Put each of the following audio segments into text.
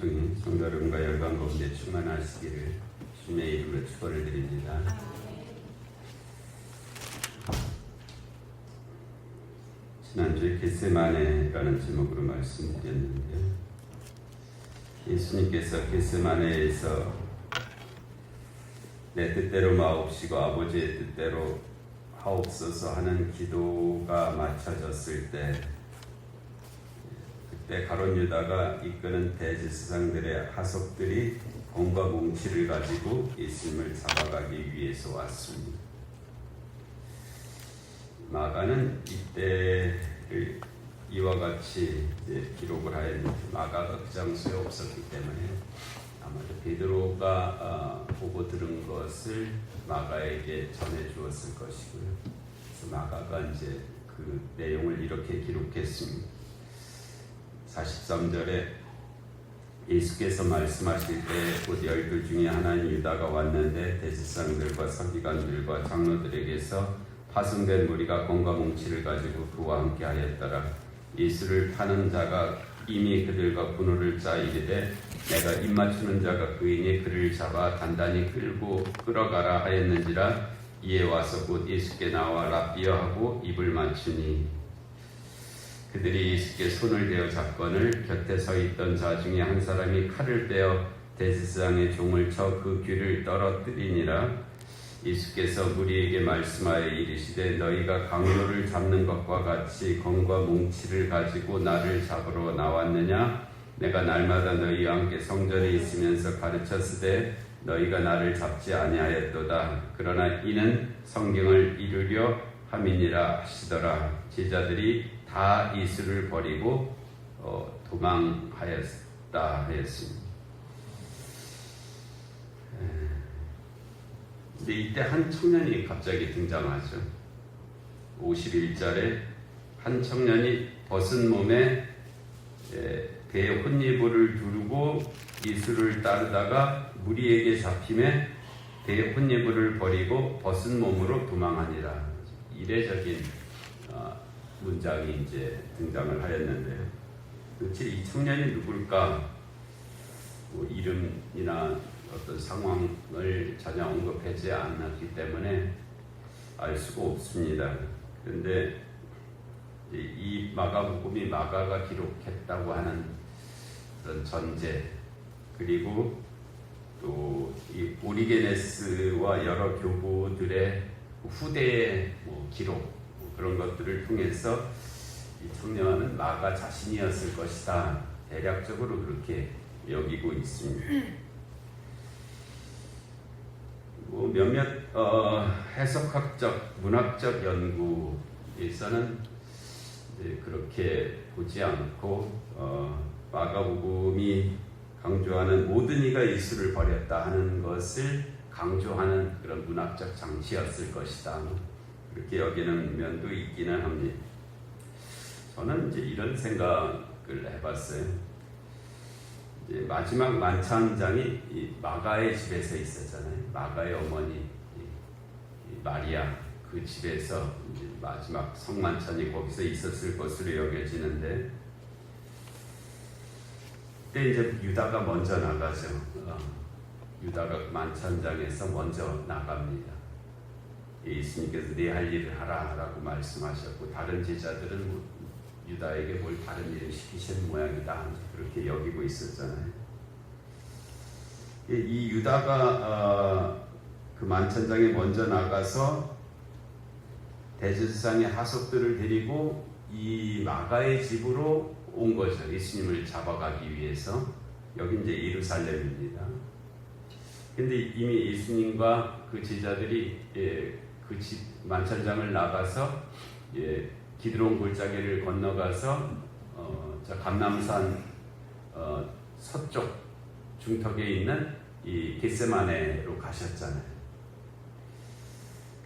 통해 성도 여러분과 열방 가운데 충만하시기를 주님의 이름으로 축원을 드립니다. 지난주에 겟세마네라는 제목으로 말씀드렸는데요. 예수님께서 겟세마네에서 내 뜻대로 마옵시고 아버지의 뜻대로 하옵소서 하는 기도가 맞춰졌을 때, 그때 가룟 유다가 이끄는 대제사장들의 하석들이 검과 뭉치를 가지고 예수님을 잡아가기 위해서 왔습니다. 마가는 이때를 이와 같이 기록을 하였는데, 마가가 그 장소에 없었기 때문에 아마도 베드로가 보고 들은 것을 마가에게 전해 주었을 것이고요. 그래서 마가가 이제 그 내용을 이렇게 기록했습니다. 43절에 예수께서 말씀하실 때 곧 12 중에 하나인 유다가 왔는데 대제사장들과 서기관들과 장로들에게서 파송된 무리가 검과 뭉치를 가지고 그와 함께 하였더라. 예수를 파는 자가 이미 그들과 분노를 짜 이르되 내가 입맞추는 자가 그이니 그를 잡아 단단히 끌어가라 하였는지라. 이에 와서 곧 예수께 나와 랍비여 하고 입을 맞추니 그들이 예수께 손을 대어 잡거늘 곁에 서 있던 자 중에 한 사람이 칼을 떼어 대제사장의 종을 쳐 그 귀를 떨어뜨리니라. 예수께서 무리에게 말씀하여 이르시되 너희가 강도를 잡는 것과 같이 검과 뭉치를 가지고 나를 잡으러 나왔느냐? 내가 날마다 너희와 함께 성전에 있으면서 가르쳤으되 너희가 나를 잡지 아니하였도다. 그러나 이는 성경을 이루려 함이니라 하시더라. 제자들이 다 예수를 버리고 도망하였다 하였습니다. 근데 이때 한 청년이 갑자기 등장하죠. 51절에 한 청년이 벗은 몸에 배에 혼이불을 두르고 예수를 따르다가 무리에게 잡힘에 배에 혼이불을 버리고 벗은 몸으로 도망하니라. 이례적인 문장이 이제 등장을 하였는데요. 도대체 이 청년이 누굴까? 뭐 이름이나 어떤 상황을 전혀 언급하지 않았기 때문에 알 수가 없습니다. 그런데 이 마가복음이 마가가 기록했다고 하는 그런 전제, 그리고 또 이 오리게네스와 여러 교부들의 후대의 기록, 그런 것들을 통해서 이 청년은 마가 자신이었을 것이다, 대략적으로 그렇게 여기고 있습니다. 몇몇 해석학적, 문학적 연구에서는 그렇게 보지 않고 마가복음이 강조하는 모든 이가 예수를 버렸다 하는 것을 강조하는 그런 문학적 장치였을 것이다, 그렇게 여기는 면도 있기는 합니다. 저는 이제 이런 생각을 해봤어요. 이제 마지막 만찬장이 이 마가의 집에서 있었잖아요. 마가의 어머니 이 마리아, 그 집에서 이제 마지막 성만찬이 거기서 있었을 것으로 여겨지는데, 그때 이제 유다가 먼저 나가죠. 유다가 만찬장에서 먼저 나갑니다. 예수님께서 네 할 일을 하라라고 말씀하셨고, 다른 제자들은 유다에게 뭘 다른 일을 시키신 모양이다, 그렇게 여기고 있었잖아요. 이 유다가 그 만찬장에 먼저 나가서 대제사장의 하석들을 데리고 이 마가의 집으로 온 거죠. 예수님을 잡아가기 위해서. 여기 이제 예루살렘입니다. 근데 이미 예수님과 그 제자들이 그 집 만찬장을 나가서 기드론 골짜기를 건너가서 감람산 서쪽 중턱에 있는 이 겟세마네로 가셨잖아요.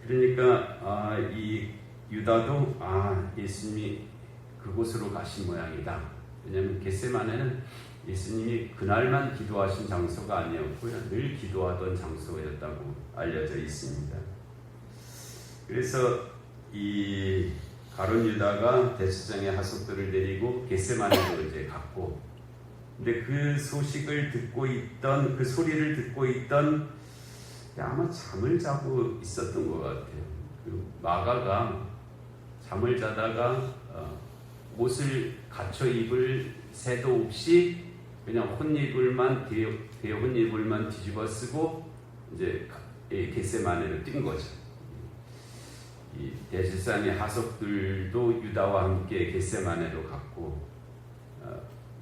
그러니까 이 유다도 예수님이 그곳으로 가신 모양이다. 왜냐하면 겟세마네는 예수님이 그날만 기도하신 장소가 아니었고요, 늘 기도하던 장소였다고 알려져 있습니다. 그래서 이 가룟 유다가 대제사장의 하석들을 데리고 겟세마네로 이제 갔고, 근데 그 소식을 듣고 있던, 그 소리를 듣고 있던 아마 잠을 자고 있었던 것 같아요. 그 마가가 잠을 자다가 옷을 갖춰 입을 새도 없이 그냥 혼이불만 대여 혼이불만 뒤집어 쓰고 이제 겟세마네로 뛴 거죠. 이 대제사장의 하석들도 유다와 함께 겟세마네로 갔고,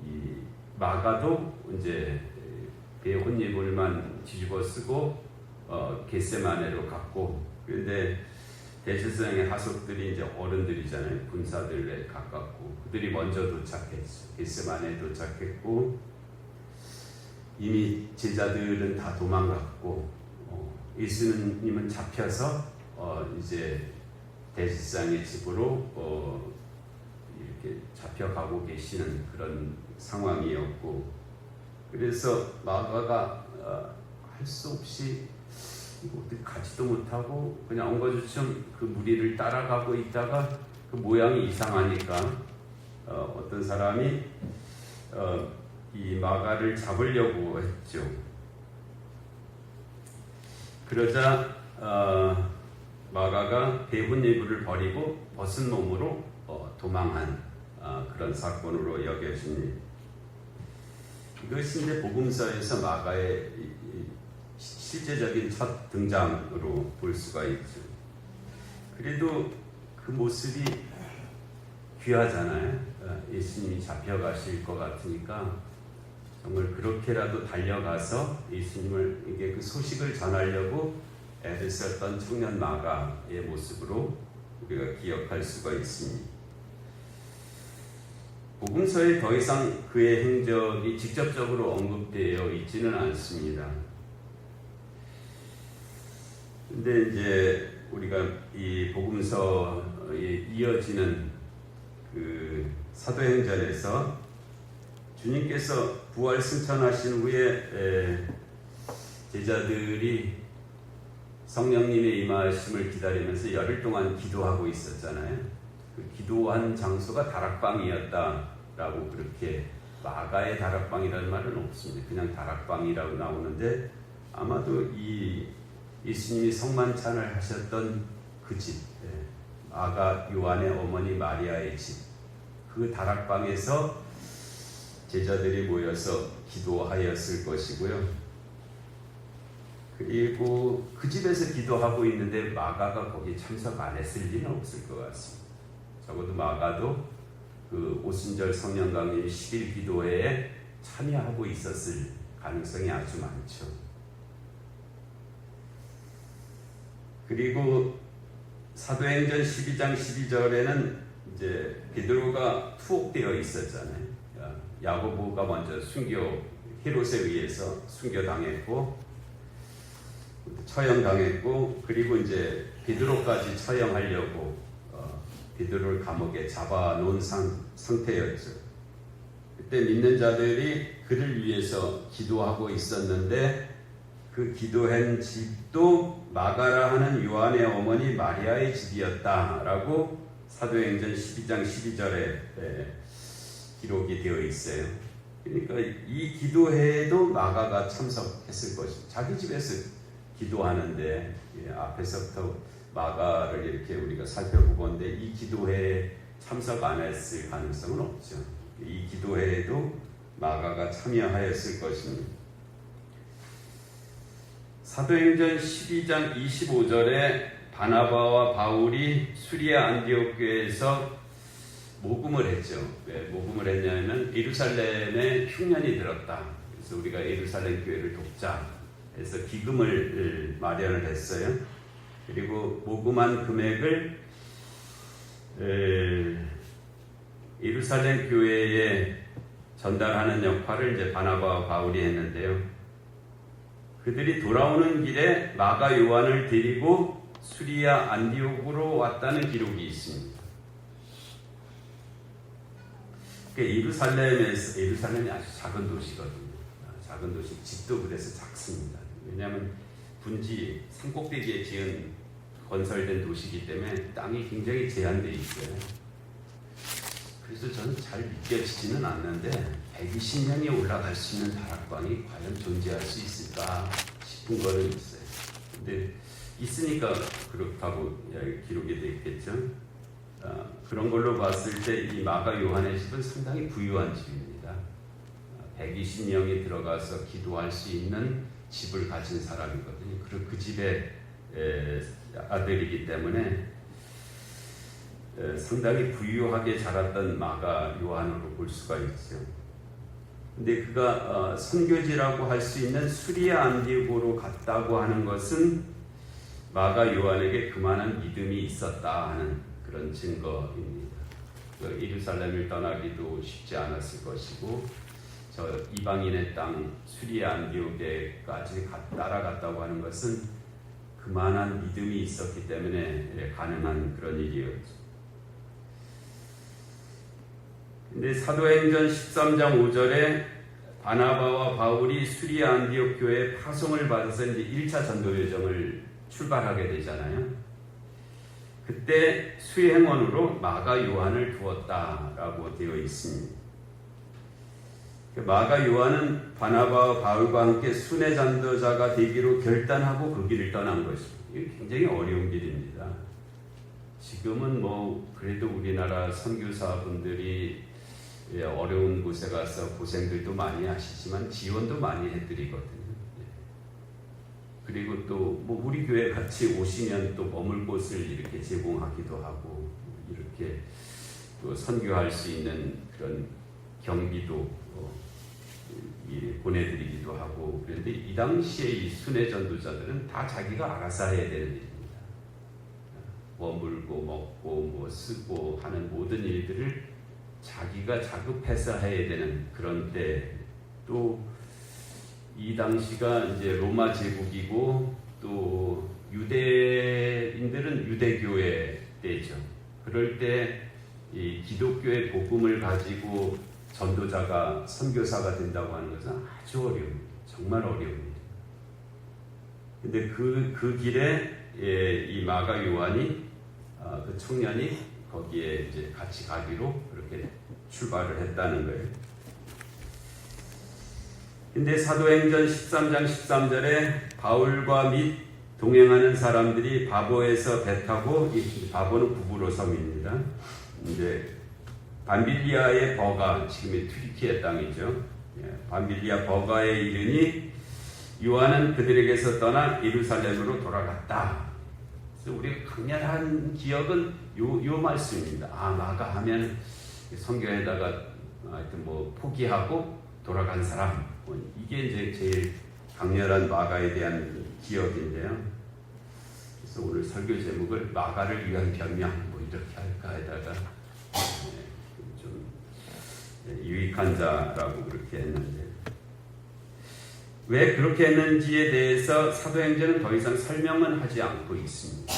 이 마가도 이제 대여 혼이불만 뒤집어 쓰고 겟세마네로 갔고, 그런데 대제사장의 하석들이 이제 어른들이잖아요. 군사들에 가깝고 그들이 먼저 도착했죠. 겟세마네에 도착했고 이미 제자들은 다 도망갔고 예수님은 잡혀서 이제 대제사장의 집으로 이렇게 잡혀가고 계시는 그런 상황이었고, 그래서 마가가 할 수 없이 어디 가지도 못하고 그냥 엉거주춤 그 무리를 따라가고 있다가 그 모양이 이상하니까 어떤 사람이 이 마가를 잡으려고 했죠. 그러자 마가가 배분예불을 버리고 벗은 몸으로 도망한 그런 사건으로 여겨집니다. 이것이 이제 복음서에서 마가의 실제적인 첫 등장으로 볼 수가 있죠. 그래도 그 모습이 귀하잖아요. 예수님이 잡혀가실 것 같으니까 정말 그렇게라도 달려가서 예수님에게 그 소식을 전하려고 애를 썼던 청년 마가의 모습으로 우리가 기억할 수가 있습니다. 복음서에 더 이상 그의 행적이 직접적으로 언급되어 있지는 않습니다. 근데 이제 우리가 이 복음서에 이어지는 그 사도행전에서 주님께서 부활 승천하신 후에 제자들이 성령님의 임하심을 기다리면서 열흘 동안 기도하고 있었잖아요. 그 기도한 장소가 다락방이었다라고, 그렇게 마가의 다락방이라는 말은 없습니다. 그냥 다락방이라고 나오는데 아마도 이 예수님이 성만찬을 하셨던 그 집, 마가 요한의 어머니 마리아의 집, 그 다락방에서 제자들이 모여서 기도하였을 것이고요. 그리고 그 집에서 기도하고 있는데 마가가 거기 참석 안 했을 리는 없을 것 같습니다. 적어도 마가도 그 오순절 성령 강림 10일 기도회에 참여하고 있었을 가능성이 아주 많죠. 그리고 사도행전 12장 12절에는 이제 베드로가 투옥되어 있었잖아요. 야고보가 먼저 헤롯에 의해서 순교당했고 처형당했고, 그리고 이제 베드로까지 처형하려고 베드로를 감옥에 잡아놓은 상태였죠. 그때 믿는 자들이 그를 위해서 기도하고 있었는데 그 기도한 집도 마가라 하는 요한의 어머니 마리아의 집이었다라고 사도행전 12장 12절에 기록이 되어 있어요. 그러니까 이 기도회에도 마가가 참석했을 것입니다. 자기 집에서 기도하는데 앞에서부터 마가를 이렇게 우리가 살펴보건데 이 기도회에 참석 안 했을 가능성은 없죠. 이 기도회에도 마가가 참여하였을 것입니다. 사도행전 12장 25절에 바나바와 바울이 수리아 안디옥 교회에서 모금을 했죠. 왜 모금을 했냐면 예루살렘에 흉년이 들었다. 그래서 우리가 예루살렘 교회를 돕자 해서 기금을 마련을 했어요. 그리고 모금한 금액을 예루살렘 교회에 전달하는 역할을 이제 바나바와 바울이 했는데요. 그들이 돌아오는 길에 마가 요한을 데리고 수리아 안디옥으로 왔다는 기록이 있습니다. 예루살렘이 아주 작은 도시거든요. 작은 도시, 집도 그래서 작습니다. 왜냐하면 분지 산꼭대기에 지은 건설된 도시이기 때문에 땅이 굉장히 제한되어 있어요. 그래서 저는 잘 믿겨지지는 않는데 120명이 올라갈 수 있는 다락방이 과연 존재할 수 있을까 싶은 거는 있어요. 근데 있으니까 그렇다고 기록이 되어 있겠죠. 그런 걸로 봤을 때 이 마가 요한의 집은 상당히 부유한 집입니다. 120명이 들어가서 기도할 수 있는 집을 가진 사람이거든요. 그리고 그 집의 아들이기 때문에 상당히 부유하게 자랐던 마가 요한으로 볼 수가 있죠. 근데 그가 선교지라고 할 수 있는 수리아 안디오고로 갔다고 하는 것은 마가 요한에게 그만한 믿음이 있었다 하는 그런 증거입니다. 예루살렘을 떠나기도 쉽지 않았을 것이고 저 이방인의 땅 수리아 안디오게까지 따라갔다고 하는 것은 그만한 믿음이 있었기 때문에 가능한 그런 일이었죠. 근데 사도행전 13장 5절에 바나바와 바울이 수리아 안디옥 교회에 파송을 받아서 이제 1차 전도 여정을 출발하게 되잖아요. 그때 수행원으로 마가 요한을 두었다라고 되어 있습니다. 마가 요한은 바나바와 바울과 함께 순회 전도자가 되기로 결단하고 그 길을 떠난 것입니다. 이게 굉장히 어려운 길입니다. 지금은 그래도 우리나라 선교사분들이 어려운 곳에 가서 고생들도 많이 하시지만 지원도 많이 해드리거든요. 그리고 또 우리 교회 같이 오시면 또 머물 곳을 이렇게 제공하기도 하고 이렇게 또 선교할 수 있는 그런 경비도 보내드리기도 하고. 그런데 이 당시에 이 순회 전도자들은 다 자기가 알아서 해야 되는 일입니다. 머물고 먹고 쓰고 하는 모든 일들을 자기가 자급해서 해야 되는 그런 때, 또 이 당시가 이제 로마 제국이고 또 유대인들은 유대교회 때죠. 그럴 때 이 기독교의 복음을 가지고 전도자가 선교사가 된다고 하는 것은 아주 어려웁니다. 정말 어려웁니다. 근데 그 길에 이 마가 요한이 그 청년이 거기에 이제 같이 가기로 그렇게 출발을 했다는 거예요. 근데 사도행전 13장 13절에 바울과 및 동행하는 사람들이 바보에서 배 타고, 이 바보는 구부로 섬입니다. 이제 밤빌리아의 버가, 지금의 튀르키예 땅이죠. 밤빌리아 버가에 이르니 요한은 그들에게서 떠나 예루살렘으로 돌아갔다. 그래서 우리가 강렬한 기억은 요 말씀입니다. 마가 하면 성경에다가 하여튼 포기하고 돌아간 사람. 이게 이제 제일 강렬한 마가에 대한 기억인데요. 그래서 오늘 설교 제목을 마가를 위한 변명 이렇게 할까 하다가 좀 유익한 자라고 그렇게 했는데, 왜 그렇게 했는지에 대해서 사도행전은 더 이상 설명은 하지 않고 있습니다.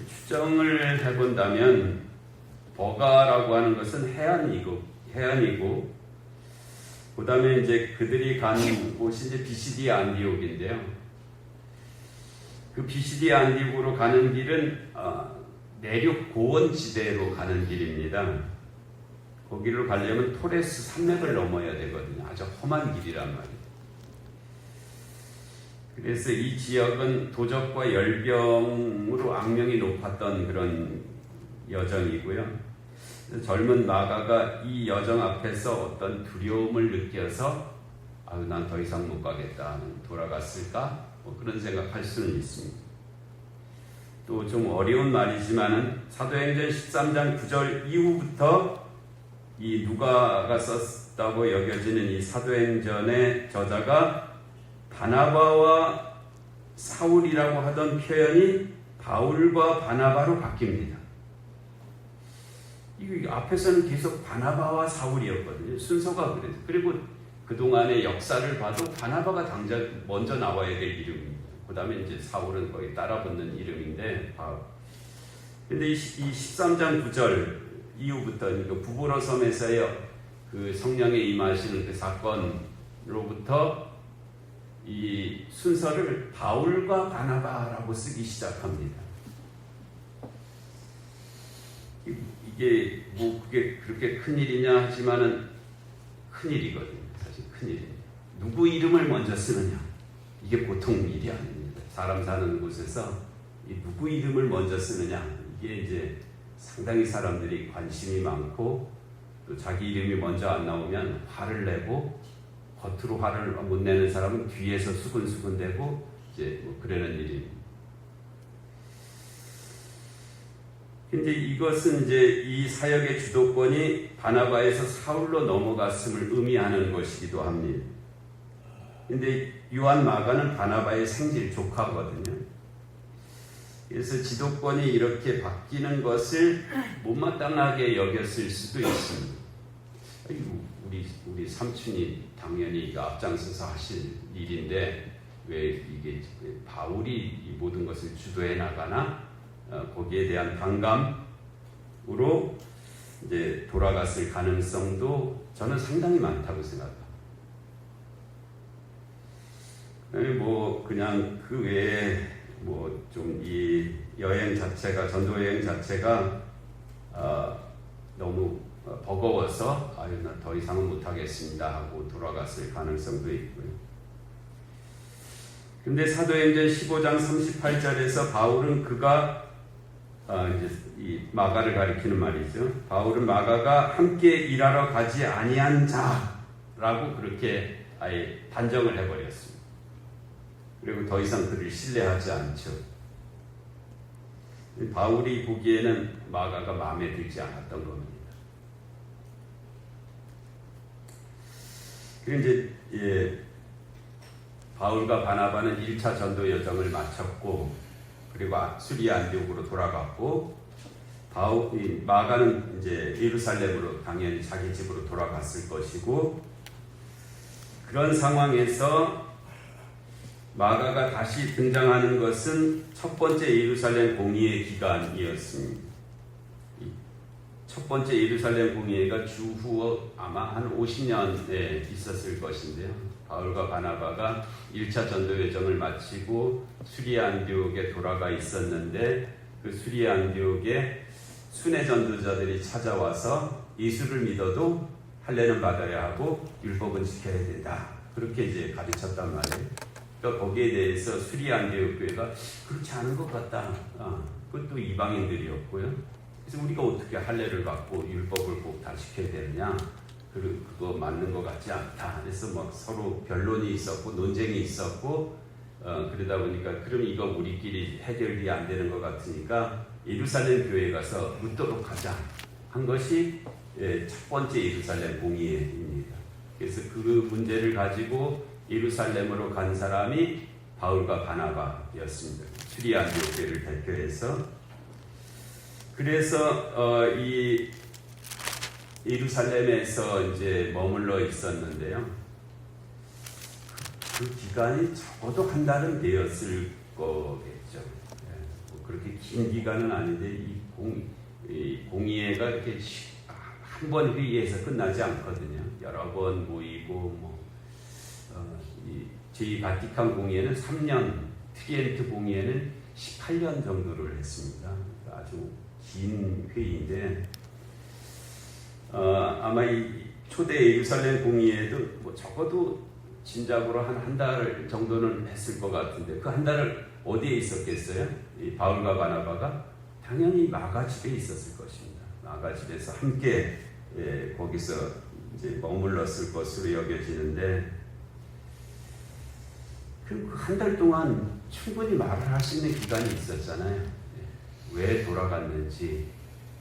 추정을 해본다면 버가라고 하는 것은 해안이고 그 다음에 이제 그들이 간 곳이 이제 비시디 안디옥인데요. 그 비시디 안디옥으로 가는 길은 내륙 고원지대로 가는 길입니다. 거기로 가려면 토레스 산맥을 넘어야 되거든요. 아주 험한 길이란 말이에요. 그래서 이 지역은 도적과 열병으로 악명이 높았던 그런 여정이고요. 젊은 마가가 이 여정 앞에서 어떤 두려움을 느껴서 난 더 이상 못 가겠다, 돌아갔을까? 그런 생각할 수는 있습니다. 또 좀 어려운 말이지만은 사도행전 13장 9절 이후부터 이 누가가 썼다고 여겨지는 이 사도행전의 저자가 바나바와 사울이라고 하던 표현이 바울과 바나바로 바뀝니다. 이 앞에서는 계속 바나바와 사울이었거든요. 순서가 그래서. 그리고 그동안의 역사를 봐도 바나바가 당장 먼저 나와야 될 이름입니다. 그 다음에 이제 사울은 거의 따라붙는 이름인데, 근데 이 13장 9절 이후부터, 그러니까 부보로 섬에서의 그 성령에 임하시는 그 사건으로부터 이 순서를 바울과 바나바라고 쓰기 시작합니다. 이게 이게 뭐 그게 그렇게 큰 일이냐 하지만은 큰 일이거든요. 사실 큰 일입니다. 누구 이름을 먼저 쓰느냐 이게 보통 일이 아닙니다. 사람 사는 곳에서 이 누구 이름을 먼저 쓰느냐 이게 이제 상당히 사람들이 관심이 많고 또 자기 이름이 먼저 안 나오면 화를 내고 겉으로 화를 못 내는 사람은 뒤에서 수근수근대고 이제 뭐 그러는 일입니다. 근데 이것은 이제 이 사역의 주도권이 바나바에서 사울로 넘어갔음을 의미하는 것이기도 합니다. 근데 요한 마가는 바나바의 생질 조카거든요. 그래서 지도권이 이렇게 바뀌는 것을 못마땅하게 여겼을 수도 있습니다. 우리 삼촌이 당연히 이거 앞장서서 하실 일인데 왜 이게 바울이 이 모든 것을 주도해 나가나? 거기에 대한 반감으로 이제 돌아갔을 가능성도 저는 상당히 많다고 생각합니다. 뭐 그냥 그 외에 뭐 좀 이 여행 자체가 전도 여행 자체가 너무 버거워서 나 더 이상은 못하겠습니다 하고 돌아갔을 가능성도 있고요. 근데 사도행전 15장 38절에서 바울은 그가 이제 이 마가를 가리키는 말이죠. 바울은 마가가 함께 일하러 가지 아니한 자라고 그렇게 아예 단정을 해버렸습니다. 그리고 더 이상 그를 신뢰하지 않죠. 바울이 보기에는 마가가 마음에 들지 않았던 겁니다. 그리고 이제 바울과 바나바는 1차 전도 여정을 마쳤고 그리고 수리아 안디옥으로 돌아갔고 마가는 이제 예루살렘으로 당연히 자기 집으로 돌아갔을 것이고 그런 상황에서 마가가 다시 등장하는 것은 첫 번째 예루살렘 공의회 기간이었습니다. 첫 번째 예루살렘 공의회가 주후 아마 한 50년에 있었을 것인데요. 바울과 바나바가 1차 전도 여정을 마치고 수리아 안디옥에 돌아가 있었는데 그 수리아 안디옥에 순회 전도자들이 찾아와서 예수를 믿어도 할례는 받아야 하고 율법은 지켜야 된다. 그렇게 이제 가르쳤단 말이에요. 그러니까 거기에 대해서 수리아 안디옥 교회가 그렇지 않은 것 같다. 그것도 이방인들이었고요. 그래서 우리가 어떻게 할례를 받고 율법을 꼭 다 지켜야 되느냐? 그거 맞는 것 같지 않다. 그래서 막 서로 변론이 있었고 논쟁이 있었고 그러다 보니까 그럼 이거 우리끼리 해결이 안 되는 것 같으니까 예루살렘 교회에 가서 묻도록 하자 한 것이 첫 번째 예루살렘 공의회입니다. 그래서 그 문제를 가지고 예루살렘으로 간 사람이 바울과 바나바였습니다. 수리아 안디옥 교회를 대표해서 그래서 이 예루살렘에서 이제 머물러 있었는데요. 그 기간이 적어도 한 달은 되었을 거겠죠. 뭐 그렇게 긴 기간은 아닌데 이 공의회가 이렇게 한 번 회의에서 끝나지 않거든요. 여러 번 모이고 이 제2바티칸 공의회는 3년, 트리엔트 공의회는 18년 정도를 했습니다. 아주 긴 회의인데. 아마 이 초대 예루살렘 공의회도 뭐 적어도 진작으로 한 달 정도는 했을 것 같은데 그 한 달을 어디에 있었겠어요? 이 바울과 바나바가 당연히 마가 집에 있었을 것입니다. 마가 집에서 함께 거기서 이제 머물렀을 것으로 여겨지는데 그 한 달 동안 충분히 말을 할 수 있는 기간이 있었잖아요. 왜 돌아갔는지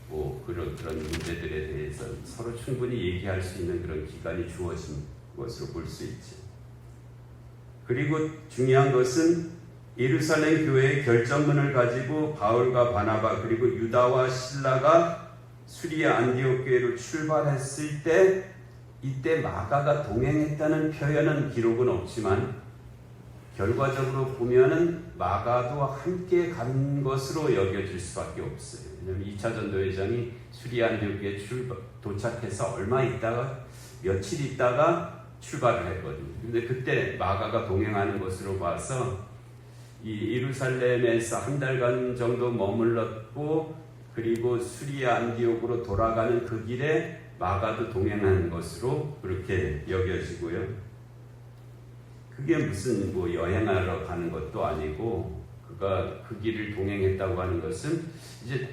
뭐 그런 문제들에 대해서 서로 충분히 얘기할 수 있는 그런 기간이 주어진 것으로 볼 수 있죠. 그리고 중요한 것은 예루살렘 교회의 결정문을 가지고 바울과 바나바 그리고 유다와 실라가 수리아 안디옥 교회로 출발했을 때 이때 마가가 동행했다는 표현은 기록은 없지만 결과적으로 보면은 마가도 함께 간 것으로 여겨질 수밖에 없어요. 왜냐하면 2차 전도회장이 수리아 안디옥에 도착해서 얼마 있다가 며칠 있다가 출발을 했거든요. 근데 그때 마가가 동행하는 것으로 봐서 이 예루살렘에서 한 달간 정도 머물렀고 그리고 수리아 안디옥으로 돌아가는 그 길에 마가도 동행한 것으로 그렇게 여겨지고요. 그게 무슨 뭐 여행하러 가는 것도 아니고 그가 그 길을 동행했다고 하는 것은 이제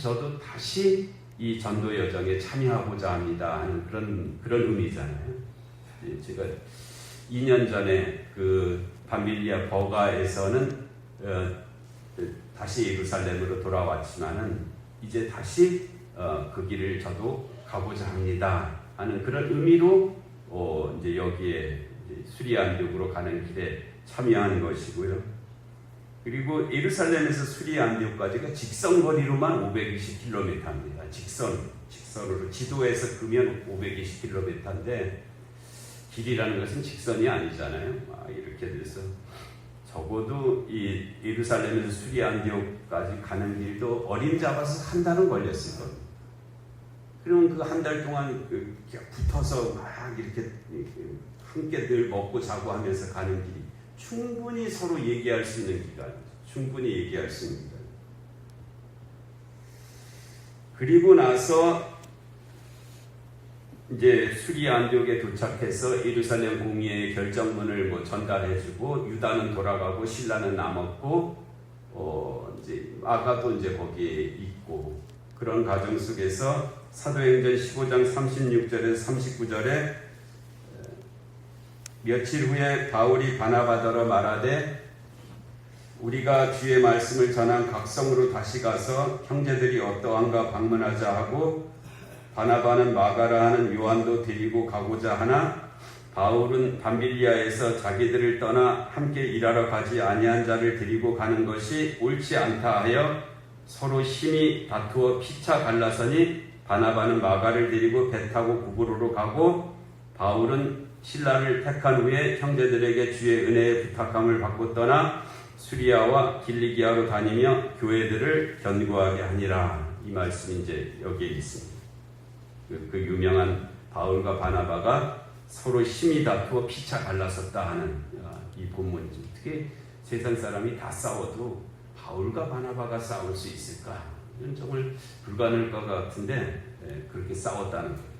저도 다시 이 전도 여정에 참여하고자 합니다 하는 그런 의미잖아요. 제가 2년 전에 그 밤빌리아 버가에서는 다시 예루살렘으로 돌아왔지만은 이제 다시 그 길을 저도 가고자 합니다 하는 그런 의미로 이제 여기에 수리아 안디옥으로 가는 길에 참여하는 것이고요. 그리고 예루살렘에서 수리아 안디옥까지가 직선거리로만 520km입니다. 직선으로 지도에서 그면 520km인데 길이라는 것은 직선이 아니잖아요. 이렇게 돼서 적어도 이 예루살렘에서 수리아 안디옥까지 가는 길도 어림잡아서 한 달은 걸렸을 겁니다. 그러면 그 한 달 동안 붙어서 막 이렇게 함께 늘 먹고 자고 하면서 가는 길이 충분히 서로 얘기할 수 있는 기간이죠. 충분히 얘기할 수 있는 기간. 그리고 나서 이제 수리아 안디옥에 도착해서 예루살렘 공의회의 결정문을 전달해주고 유다는 돌아가고 신라는 남았고 이제 마가도 이제 거기에 있고 그런 과정 속에서 사도행전 15장 36절에서 39절에 며칠 후에 바울이 바나바더러 말하되 우리가 주의 말씀을 전한 각성으로 다시 가서 형제들이 어떠한가 방문하자 하고 바나바는 마가라 하는 요한도 데리고 가고자 하나 바울은 밤빌리아에서 자기들을 떠나 함께 일하러 가지 아니한 자를 데리고 가는 것이 옳지 않다 하여 서로 심히 다투어 피차 갈라서니 바나바는 마가를 데리고 배 타고 구브로로 가고 바울은 신라를 택한 후에 형제들에게 주의 은혜의 부탁함을 받고 떠나 수리아와 길리기아로 다니며 교회들을 견고하게 하니라. 이 말씀이 이제 여기에 있습니다. 그 유명한 바울과 바나바가 서로 힘이 다투어 피차 갈라섰다 하는 이 본문이죠. 어떻게 세상 사람이 다 싸워도 바울과 바나바가 싸울 수 있을까? 이건 정말 불가능할 것 같은데 그렇게 싸웠다는 거예요.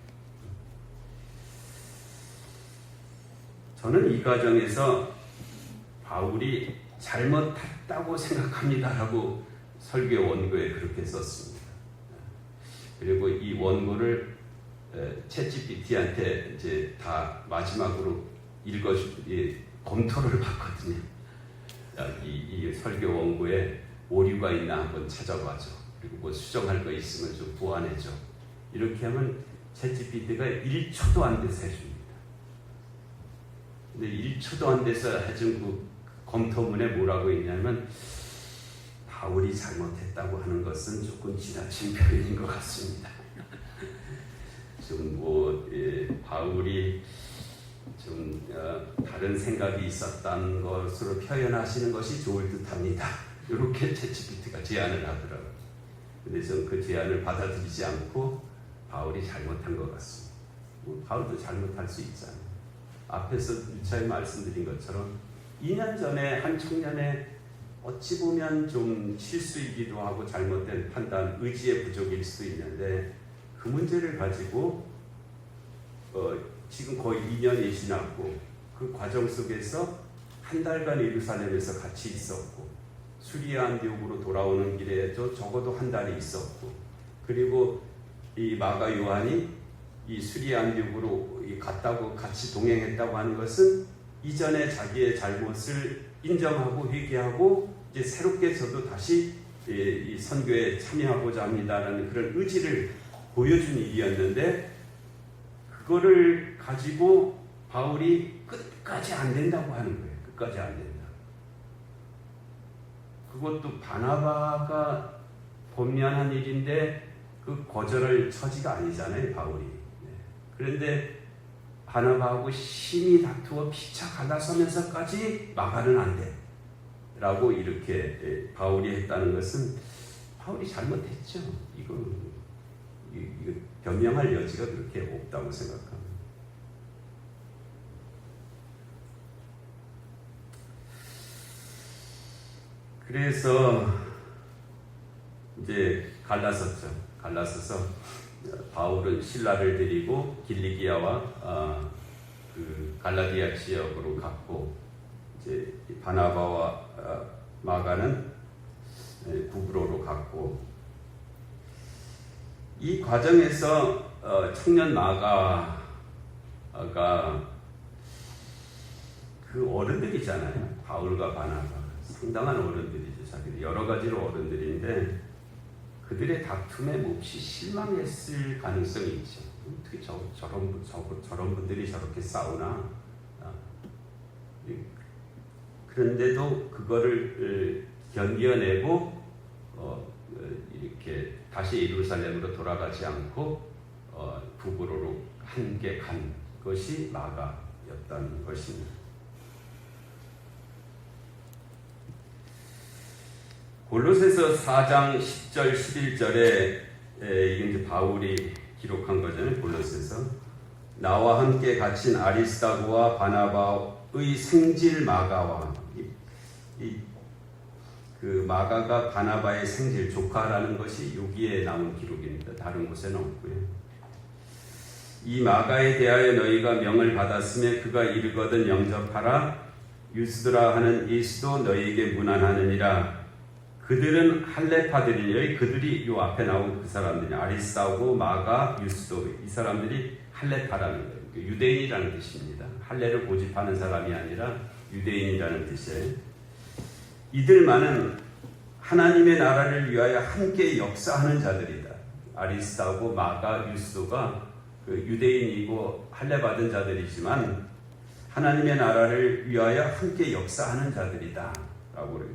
저는 이 과정에서 바울이 잘못했다고 생각합니다라고 설교 원고에 그렇게 썼습니다. 그리고 이 원고를 챗GPT한테 이제 다 마지막으로 검토를 받거든요. 이 설교 원고에 오류가 있나 한번 찾아봐줘. 그리고 뭐 수정할 거 있으면 좀 보완해줘. 이렇게 하면 챗GPT가 1초도 안 돼서 해줍니다. 근데 1초도 안 돼서 해준 그 검토문에 뭐라고 있냐면 바울이 잘못했다고 하는 것은 조금 지나친 표현인 것 같습니다. 좀 바울이 좀 다른 생각이 있었다는 것으로 표현하시는 것이 좋을 듯합니다. 이렇게 챗GPT가 제안을 하더라고요. 근데 저는 그 제안을 받아들이지 않고 바울이 잘못한 것 같습니다. 바울도 잘못할 수 있잖아요. 앞에서 유차에 말씀드린 것처럼 2년 전에 한 청년의 어찌 보면 좀 실수이기도 하고 잘못된 판단, 의지의 부족일 수도 있는데 그 문제를 가지고 지금 거의 2년이 지났고 그 과정 속에서 한 달간 예루살렘에서 같이 있었고 수리아 안디옥으로 돌아오는 길에 적어도 한 달이 있었고 그리고 이 마가 요한이 이 수리아 안디옥으로 갔다고 같이 동행했다고 하는 것은 이전에 자기의 잘못을 인정하고 회개하고 이제 새롭게 저도 다시 이 선교에 참여하고자 합니다라는 그런 의지를 보여준 일이었는데 그거를 가지고 바울이 끝까지 안 된다고 하는 거예요. 끝까지 안 된다. 그것도 바나바가 권면한 일인데 그 거절할 처지가 아니잖아요, 바울이. 그런데 바나바하고 심히 다투어 피차 갈라서면서까지 마가는 안 돼. 라고 이렇게 바울이 했다는 것은 바울이 잘못했죠. 이거 변명할 여지가 그렇게 없다고 생각합니다. 그래서 이제 갈라섰죠. 갈라서서 바울은 신라를 데리고 길리기아와 그 갈라디아 지역으로 갔고, 이제 바나바와 마가는 구브로로 갔고, 이 과정에서 청년 마가가 그 어른들이잖아요. 바울과 바나바 상당한 어른들이죠. 자기들 여러 가지로 어른들인데 그들의 다툼에 몹시 실망했을 가능성이 있죠. 어떻게 저런 분들이 저렇게 싸우나. 그런데도 그거를 견뎌내고 이렇게 다시 예루살렘으로 돌아가지 않고 구브로로 함께 간 것이 마가였던 것입니다. 골로새서 4장 10절 11절에 이게 이제 바울이 기록한 거잖아요. 골로새서 나와 함께 갇힌 아리스다고와 바나바의 생질 마가와 그 마가가 바나바의 생질 조카라는 것이 여기에 나온 기록입니다. 다른 곳에는 없고요. 이 마가에 대하여 너희가 명을 받았으며 그가 이르거든 영접하라. 유스드라 하는 예수도 너희에게 문안하느니라. 그들은 할레파들이니, 여기 그들이 요 앞에 나온 그 사람들이 아리스다고 마가 유스도, 이 사람들이 할레파라는 거예요. 유대인이라는 뜻입니다. 할레를 고집하는 사람이 아니라 유대인이라는 뜻이에요. 이들만은 하나님의 나라를 위하여 함께 역사하는 자들이다. 아리스다고 마가 유스도가 그 유대인이고 할례 받은 자들이지만 하나님의 나라를 위하여 함께 역사하는 자들이다 라고 그래요.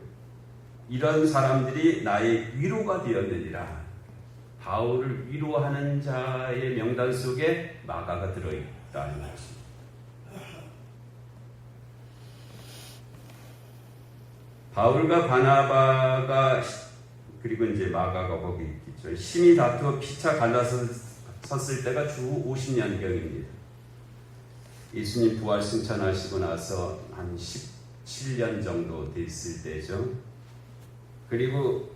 이런 사람들이 나의 위로가 되었느니라. 바울을 위로하는 자의 명단 속에 마가가 들어있다는 것입니다. 바울과 바나바가, 그리고 이제 마가가 거기 있죠. 심히 다투어 피차 갈라섰을 때가 주후 50년경입니다. 예수님 부활 승천하시고 나서 한 17년 정도 됐을 때죠. 그리고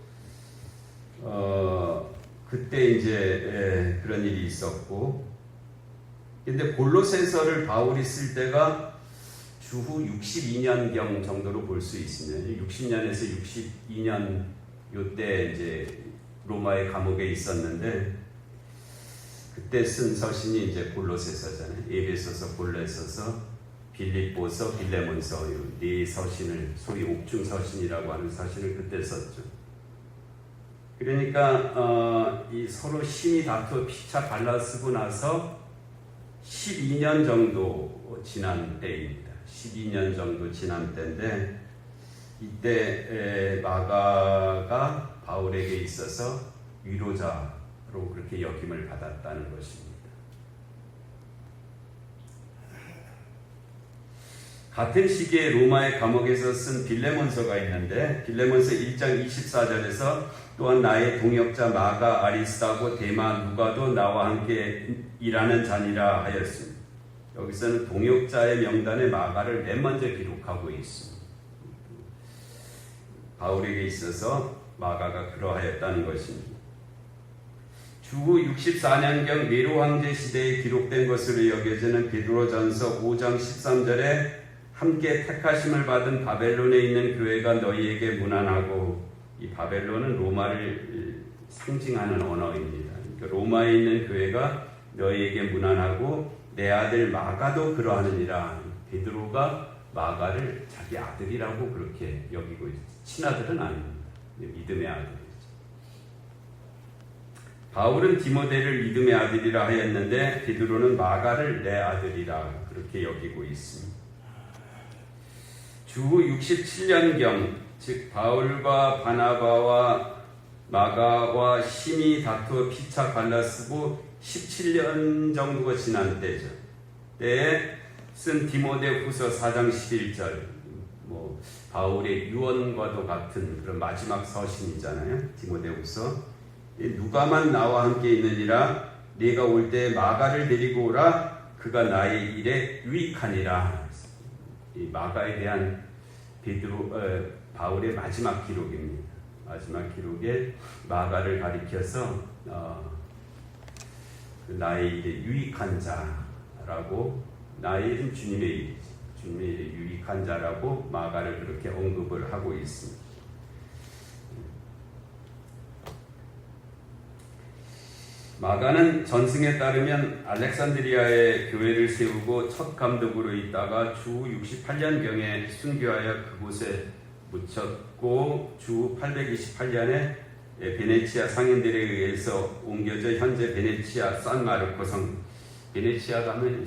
그때 이제 그런 일이 있었고, 근데 골로새서를 바울이 쓸 때가 주후 62년경 정도로 볼 수 있습니다. 60년에서 62년 요때 이제 로마의 감옥에 있었는데, 그때 쓴 서신이 이제 골로새서잖아요. 에베소서, 골로새서, 빌립보서, 빌레몬서, 네 서신을, 소위 옥중 서신이라고 하는 서신을 그때 썼죠. 그러니까 이 서로 심히 다투어 피차 갈라쓰고 나서 12년 정도 지난 때입니다. 12년 정도 지난 때인데, 이때 마가가 바울에게 있어서 위로자로 그렇게 역임을 받았다는 것입니다. 같은 시기에 로마의 감옥에서 쓴 빌레몬서가 있는데, 빌레몬서 1장 24절에서 또한 나의 동역자 마가 아리스다고 데마 누가도 나와 함께 일하는 자니라 하였습니다. 여기서는 동역자의 명단에 마가를 맨 먼저 기록하고 있습니다. 바울에게 있어서 마가가 그러하였다는 것입니다. 주후 64년경 네로 황제 시대에 기록된 것으로 여겨지는 베드로전서 5장 13절에 함께 택하심을 받은 바벨론에 있는 교회가 너희에게 문안하고, 이 바벨론은 로마를 상징하는 언어입니다. 그러니까 로마에 있는 교회가 너희에게 문안하고 내 아들 마가도 그러하느니라. 베드로가 마가를 자기 아들이라고 그렇게 여기고 있어요. 친아들은 아닙니다. 믿음의 아들이죠. 바울은 디모데를 믿음의 아들이라 하였는데 베드로는 마가를 내 아들이라 그렇게 여기고 있습니다. 주후 67년경, 즉 바울과 바나바와 마가와 심히 다투어 피차 갈라쓰고 17년 정도가 지난 때죠. 때에 쓴 디모데 후서 4장 11절, 바울의 유언과도 같은 그런 마지막 서신이잖아요. 디모데 후서. 누가만 나와 함께 있느니라. 네가 올 때 마가를 데리고 오라. 그가 나의 일에 유익하니라. 이 마가에 대한 바울의 마지막 기록입니다. 마지막 기록에 마가를 가리켜서 나의 일에 유익한 자라고, 나의 일은 주님의 일이지, 주님의 일에 유익한 자라고 마가를 그렇게 언급을 하고 있습니다. 마가는 전승에 따르면 알렉산드리아에 교회를 세우고 첫 감독으로 있다가 주 68년경에 순교하여 그곳에 묻혔고, 주 828년에 베네치아 상인들에 의해서 옮겨져 현재 베네치아 산마르코 성, 베네치아 가면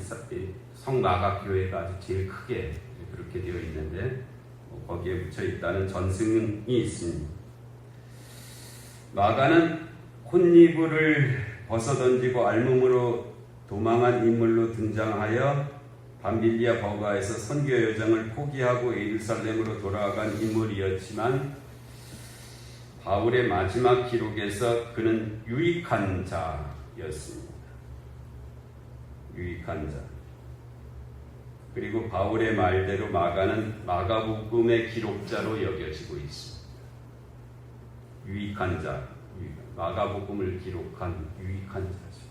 성 마가 교회가 아주 제일 크게 그렇게 되어 있는데 거기에 묻혀 있다는 전승이 있습니다. 마가는 콧니부를 벗어던지고 알몸으로 도망한 인물로 등장하여 밤빌리아 버가에서 선교 여정을 포기하고 예루살렘으로 돌아간 인물이었지만, 바울의 마지막 기록에서 그는 유익한 자였습니다. 유익한 자. 그리고 바울의 말대로 마가는 마가복음의 기록자로 여겨지고 있습니다. 유익한 자, 마가복음을 기록한 유익한 자죠.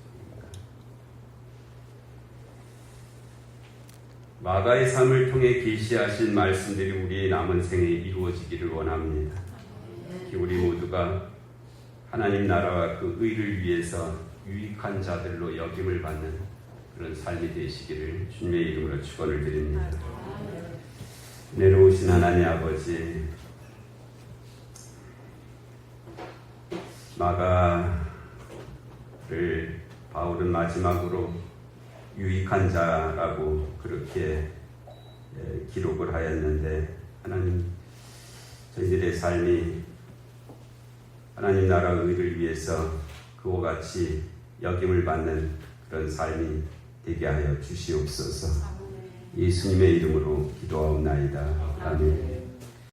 마가의 삶을 통해 계시하신 말씀들이 우리의 남은 생에 이루어지기를 원합니다. 우리 모두가 하나님 나라와 그 의를 위해서 유익한 자들로 여김을 받는 그런 삶이 되시기를 주님의 이름으로 축원을 드립니다. 내려오신 하나님 아버지, 마가를 바울은 마지막으로 유익한 자라고 그렇게 기록을 하였는데, 하나님, 저희들의 삶이 하나님 나라 의를 위해서 그와 같이 여김을 받는 그런 삶이 되게 하여 주시옵소서. 예수님의 이름으로 기도하옵나이다. 아멘.